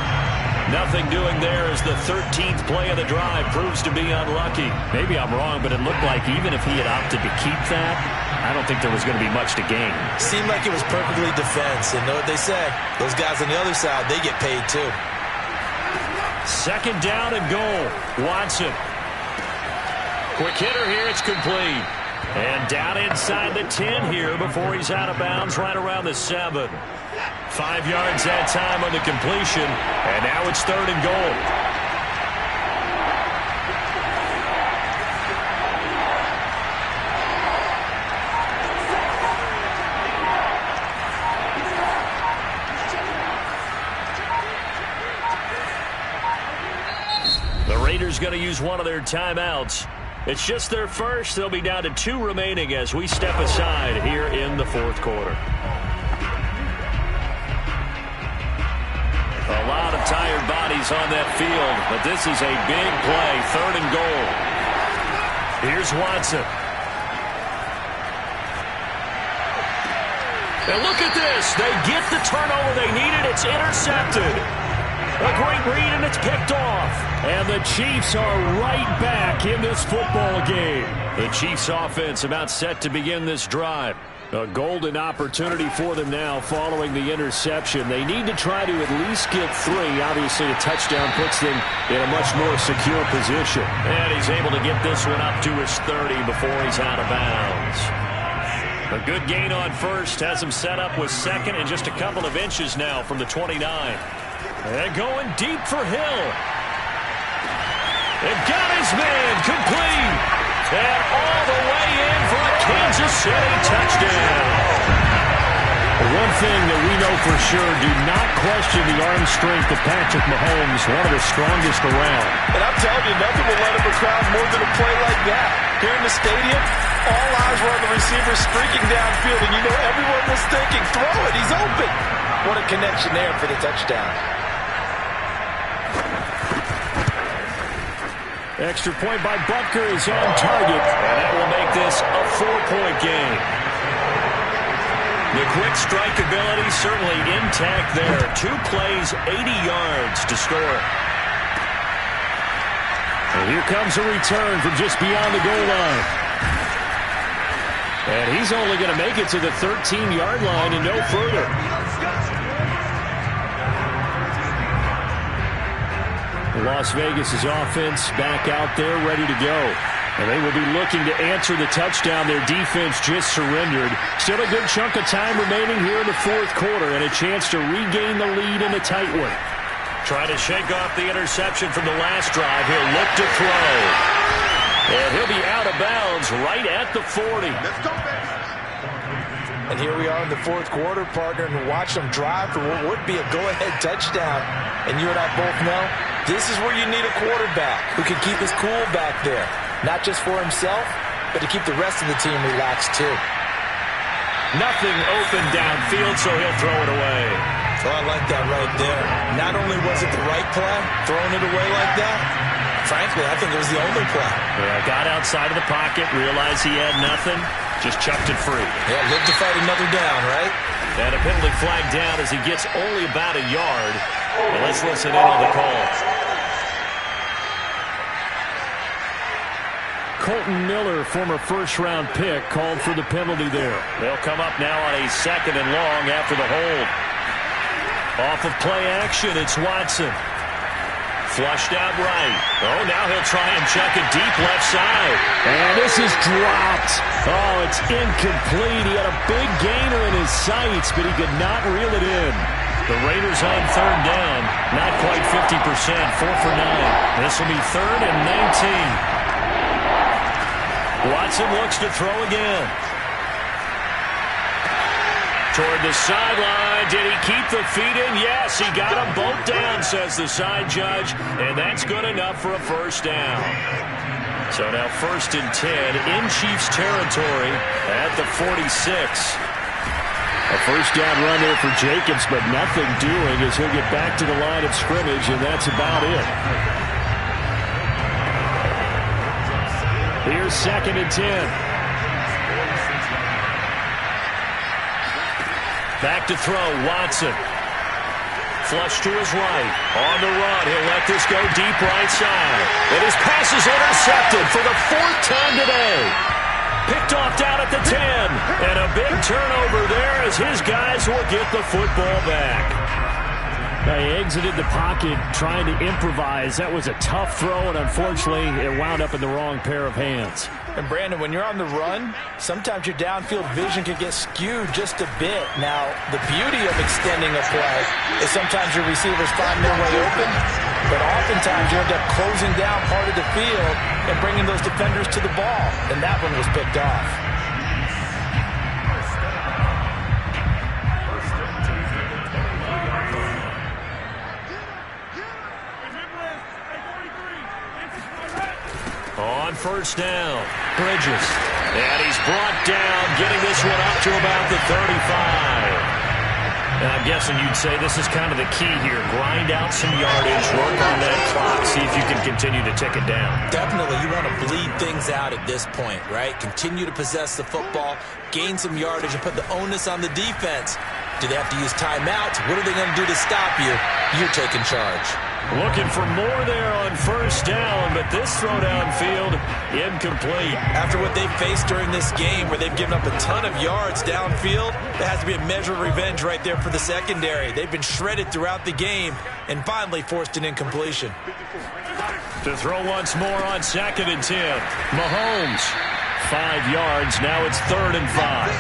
S2: Nothing doing there as the 13th play of the drive proves to be unlucky. Maybe I'm wrong, but it looked like even if he had opted to keep that, I don't think there was going to be much to gain.
S3: Seemed like it was perfectly defense, and know what they say. Those guys on the other side, they get paid too.
S2: 2nd down and goal. Watson. Quick hitter here, it's complete. And down inside the 10 here before he's out of bounds right around the 7. 5 yards that time on the completion, and now it's 3rd and goal. The Raiders going to use one of their timeouts. It's just their first. They'll be down to 2 remaining as we step aside here in the 4th quarter. A lot of tired bodies on that field, but this is a big play, 3rd and goal. Here's Watson. And look at this. They get the turnover they needed. It's intercepted. A great read, and it's picked off. And the Chiefs are right back in this football game. The Chiefs offense about set to begin this drive. A golden opportunity for them now following the interception. They need to try to at least get 3. Obviously, a touchdown puts them in a much more secure position. And he's able to get this one up to his 30 before he's out of bounds. A good gain on 1st. Has him set up with 2nd and just a couple of inches now from the 29. And going deep for Hill. And got his man complete. And all the way in for a Kansas City touchdown. One thing that we know for sure, do not question the arm strength of Patrick Mahomes, one of the strongest around.
S4: And I'm telling you, nothing will let him crowd more than a play like that. Here in the stadium, all eyes were on the receiver streaking downfield, and you know everyone was thinking, throw it, he's open. What a connection there for the touchdown.
S2: Extra point by Butker is on target, and that will make this a 4-point game. The quick strike ability certainly intact there. 2 plays, 80 yards to score. And here comes a return from just beyond the goal line. And he's only going to make it to the 13-yard line and no further. Las Vegas' offense back out there ready to go. And they will be looking to answer the touchdown their defense just surrendered. Still a good chunk of time remaining here in the 4th quarter and a chance to regain the lead in a tight one. Trying to shake off the interception from the last drive. He'll look to throw. And he'll be out of bounds right at the 40.
S1: Let's go, baby.
S4: And here we are in the 4th quarter, partner, and watch them drive for what would be a go-ahead touchdown. And you and I both know this is where you need a quarterback who can keep his cool back there. Not just for himself, but to keep the rest of the team relaxed too.
S2: Nothing open downfield, so he'll throw it away.
S3: Oh, I like that right there. Not only was it the right play, throwing it away like that, frankly, I think it was the only play.
S2: Yeah, got outside of the pocket, realized he had nothing, just chucked it free.
S3: Yeah, live to fight another down, right?
S2: And a penalty flag down as he gets only about a yard. Well, let's listen in on the call. Colton Miller, former first-round pick, called for the penalty there. They'll come up now on a 2nd and long after the hold. Off of play action, it's Watson. Flushed out right. Oh, now he'll try and chuck it deep left side. And this is dropped. Oh, it's incomplete. He had a big gainer in his sights, but he could not reel it in. The Raiders on 3rd down. Not quite 50%. 4 for 9. This will be 3rd and 19. Watson looks to throw again. Toward the sideline. Did he keep the feet in? Yes, he got them both down, says the side judge. And that's good enough for a 1st down. So now 1st and 10 in Chiefs territory at the 46. A 1st down run there for Jacobs, but nothing doing as he'll get back to the line of scrimmage, and that's about it. Here's 2nd and 10. Back to throw, Watson. Flush to his right. On the run, he'll let this go deep right side. And his pass is intercepted for the 4th time today. Picked off down at the 10. And a big turnover there as his guys will get the football back. He exited the pocket trying to improvise. That was a tough throw, and unfortunately, it wound up in the wrong pair of hands.
S4: And, Brandon, when you're on the run, sometimes your downfield vision can get skewed just a bit. Now, the beauty of extending a play is sometimes your receivers find their way open, but oftentimes you end up closing down part of the field and bringing those defenders to the ball, and that one was picked off.
S2: On 1st down, Bridges. And he's brought down, getting this one up to about the 35. And I'm guessing you'd say this is kind of the key here. Grind out some yardage, work on that clock, see if you can continue to tick it down.
S3: Definitely, you want to bleed things out at this point, right? Continue to possess the football, gain some yardage, and put the onus on the defense. Do they have to use timeouts? What are they going to do to stop you? You're taking charge.
S2: Looking for more there on 1st down, but this throw downfield, incomplete.
S3: After what they've faced during this game, where they've given up a ton of yards downfield, there has to be a measure of revenge right there for the secondary. They've been shredded throughout the game and finally forced an incompletion.
S2: To throw once more on 2nd and 10. Mahomes, 5 yards. Now it's 3rd and 5.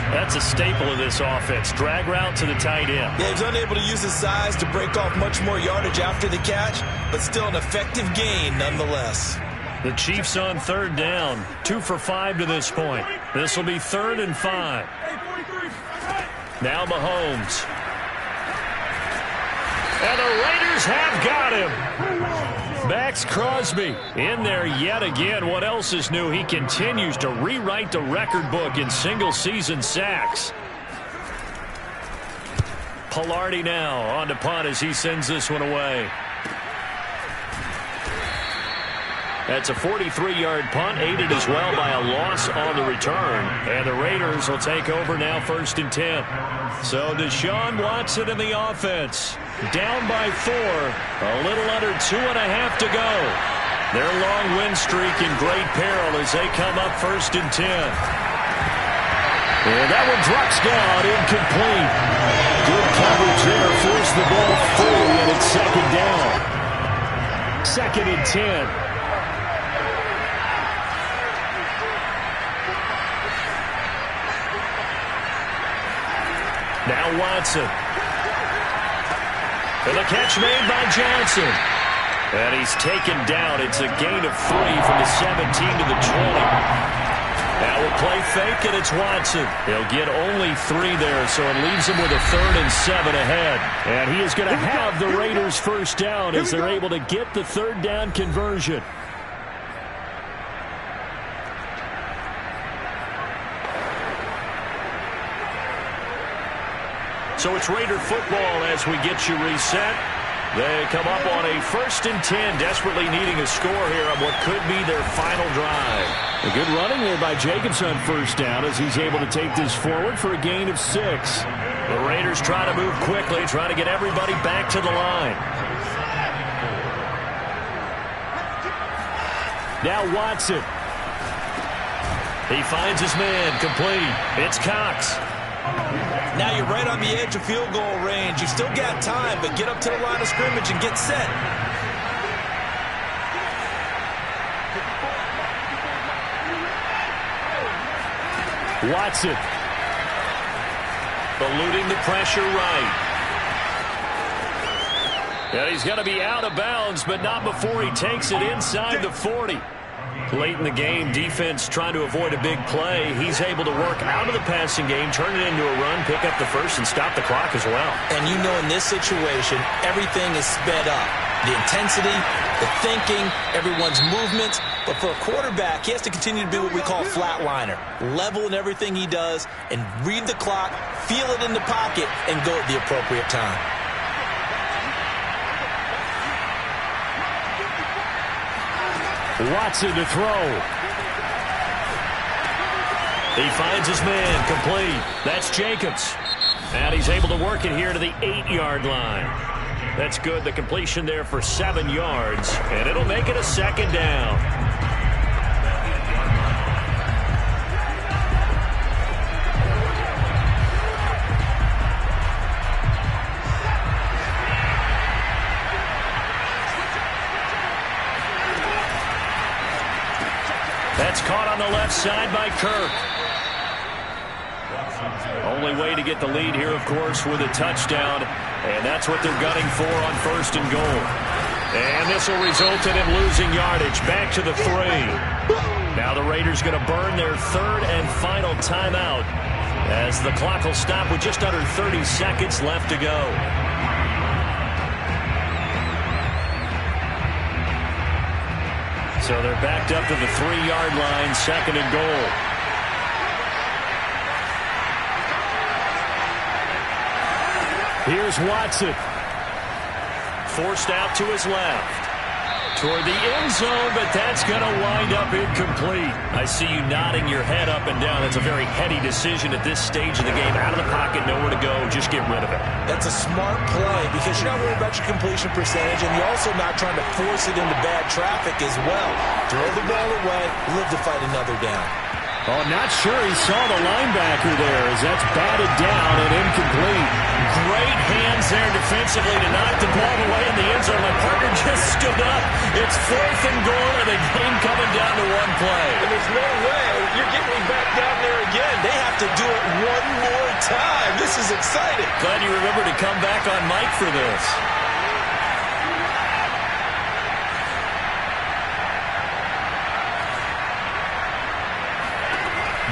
S2: That's a staple of this offense. Drag route to the tight end.
S3: Yeah, he's unable to use his size to break off much more yardage after the catch, but still an effective gain nonetheless.
S2: The Chiefs on 3rd down. 2 for 5 to this point. This will be 3rd and 5. Now Mahomes. And the Raiders have got him. Max Crosby in there yet again. What else is new? He continues to rewrite the record book in single-season sacks. Pilardi now on to punt as he sends this one away. That's a 43-yard punt, aided as well by a loss on the return. And the Raiders will take over now 1st and 10. So Deshaun Watson in the offense. Down by 4. A little under 2.5 to go. Their long win streak in great peril as they come up 1st and 10. And that one drops down, incomplete. Good coverage there, forced the ball free, and it's 2nd down. 2nd and 10. Now Watson. And the catch made by Johnson. And he's taken down. It's a gain of 3 from the 17 to the 20. Now we'll play fake, and it's Watson. He'll get only 3 there, so it leaves him with a 3rd and 7 ahead. And he is going to have the Raiders 1st down as they're able to get the 3rd down conversion. So it's Raider football as we get you reset. They come up on a 1st and 10, desperately needing a score here on what could be their final drive.
S6: A good running there by Jacobs on 1st down as he's able to take this forward for a gain of 6.
S2: The Raiders try to move quickly, trying to get everybody back to the line.
S6: Now Watson.
S2: He finds his man, complete. It's Cox.
S3: Now you're right on the edge of field goal range. You've still got time, but get up to the line of scrimmage and get set.
S6: Watson.
S2: Eluding the pressure right. And he's going to be out of bounds, but not before he takes it inside the 40. Late in the game, defense trying to avoid a big play. He's able to work out of the passing game, turn it into a run, pick up the first, and stop the clock as well.
S3: And you know in this situation, everything is sped up. The intensity, the thinking, everyone's movements. But for a quarterback, he has to continue to be what we call a flatliner. Level in everything he does and read the clock, feel it in the pocket, and go at the appropriate time.
S6: Watson to throw.
S2: He finds his man, complete. That's Jacobs. And he's able to work it here to the 8-yard line. That's good. The completion there for 7 yards. And it'll make it a 2nd down. That's caught on the left side by Kirk. Only way to get the lead here, of course, with a touchdown. And that's what they're gunning for on 1st and goal. And this will result in him losing yardage. Back to the 3. Now the Raiders going to burn their 3rd and final timeout as the clock will stop with just under 30 seconds left to go. So they're backed up to the 3-yard line, 2nd and goal.
S6: Here's Watson.
S2: Forced out to his left. Toward the end zone, but that's going to wind up incomplete. I see you nodding your head up and down. That's a very heady decision at this stage of the game. Out of the pocket, nowhere to go. Just get rid of it.
S3: That's a smart play because you're not worried about your completion percentage, and you're also not trying to force it into bad traffic as well. Throw the ball away, live to fight another down.
S6: Oh, not sure he saw the linebacker there as that's batted down and incomplete.
S2: Great hands there defensively to knock the ball away in the end zone. My partner just stood up. It's 4th and goal, and the game coming down to 1 play.
S3: And there's no way you're getting me back down there again. They have to do it one more time. This is exciting.
S2: Glad you remembered to come back on mic for this.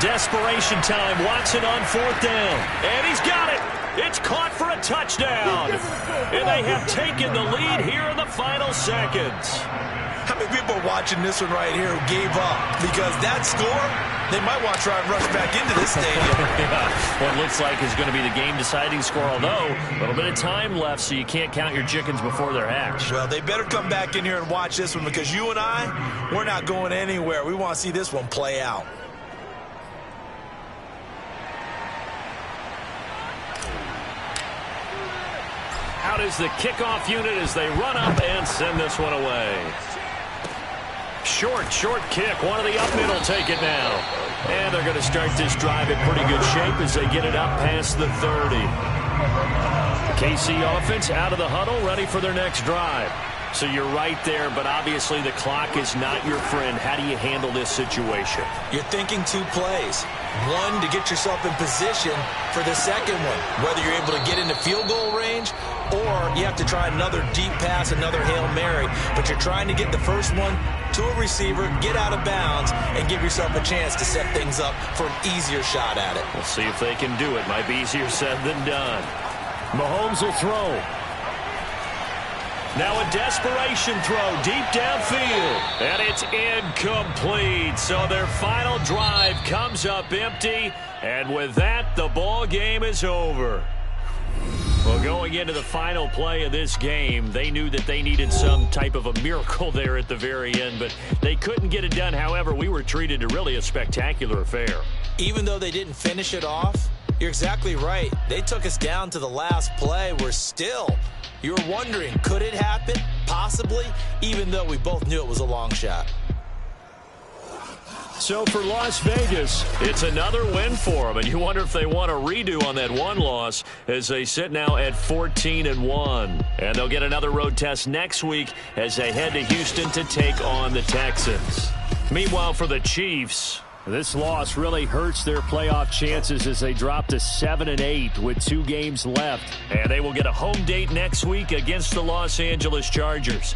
S2: Desperation time. Watson on 4th down. And he's got it. It's caught for a touchdown. And they have taken the lead here in the final seconds.
S3: How many people are watching this one right here who gave up? Because that score, they might want to try and rush back into this stadium.
S2: Yeah, what looks like is going to be the game-deciding score, although a little bit of time left, so you can't count your chickens before they're hatched.
S3: Well, they better come back in here and watch this one because you and I, we're not going anywhere. We want to see this one play out.
S2: Out is the kickoff unit as they run up and send this one away. Short kick. One of the up middle take it now. And they're going to start this drive in pretty good shape as they get it up past the 30. KC offense out of the huddle, ready for their next drive. So you're right there, but obviously the clock is not your friend. How do you handle this situation?
S3: You're thinking 2 plays. One, to get yourself in position for the second one, whether you're able to get into field goal range or you have to try another deep pass, another Hail Mary. But you're trying to get the first one to a receiver, get out of bounds, and give yourself a chance to set things up for an easier shot at it.
S2: We'll see if they can do it. Might be easier said than done.
S6: Mahomes will throw.
S2: Now a desperation throw deep downfield. And it's incomplete. So their final drive comes up empty. And with that, the ball game is over. Well, going into the final play of this game, they knew that they needed some type of a miracle there at the very end, but they couldn't get it done. However, we were treated to really a spectacular affair.
S3: Even though they didn't finish it off, you're exactly right. They took us down to the last play. We're still, you're wondering, could it happen? Possibly, even though we both knew it was a long shot.
S2: So for Las Vegas, it's another win for them, and you wonder if they want a redo on that one loss as they sit now at 14-1. And they'll get another road test next week as they head to Houston to take on the Texans. Meanwhile, for the Chiefs,
S6: this loss really hurts their playoff chances as they drop to 7-8 with 2 games left.
S2: And they will get a home date next week against the Los Angeles Chargers.